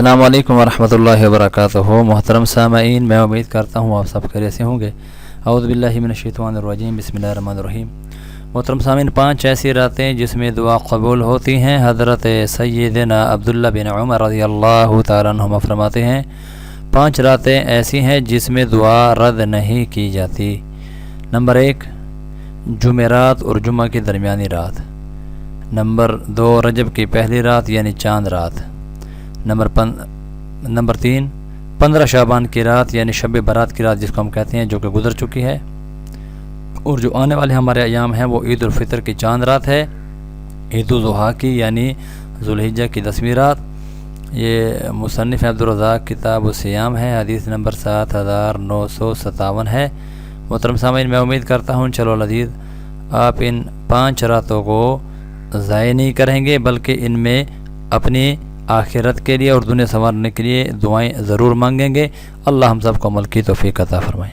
السلام علیکم ورحمۃ اللہ وبرکاتہ۔ محترم سامعین، میں امید کرتا ہوں آپ سب خیریت سے ہوں گے۔ اعوذ باللہ من الشیطان الرجیم، بسم اللہ الرحمن الرحیم۔ محترم سامعین، 5 ایسی راتیں جس میں دعا قبول ہوتی ہیں۔ حضرت سیدنا عبداللہ بن عمر رضی اللہ تعالیٰ عنہما فرماتے ہیں 5 راتیں ایسی ہیں جس میں دعا رد نہیں کی جاتی۔ نمبر 1، جمعرات اور جمعہ کی درمیانی رات۔ نمبر 2، رجب کی پہلی رات یعنی چاند رات۔ نمبر 3، 15 شعبان کی رات یعنی شب برات کی رات جس کو ہم کہتے ہیں، جو کہ گزر چکی ہے۔ اور جو آنے والے ہمارے ایام ہیں وہ عید الفطر کی چاند رات ہے، عید الاضحیٰ کی یعنی ذوالحجہ کی 10ویں رات۔ یہ مصنف عبدالرزاق کتاب الصیام ہے، حدیث نمبر 7957 ہے۔ محترم سامعین، میں امید کرتا ہوں چلو العزیز آپ ان 5 راتوں کو ضائع نہیں کریں گے، بلکہ ان میں اپنی آخرت کے لیے اور دنیا سنوارنے کے لیے دعائیں ضرور مانگیں گے۔ اللہ ہم سب کو عمل کی توفیق عطا فرمائے۔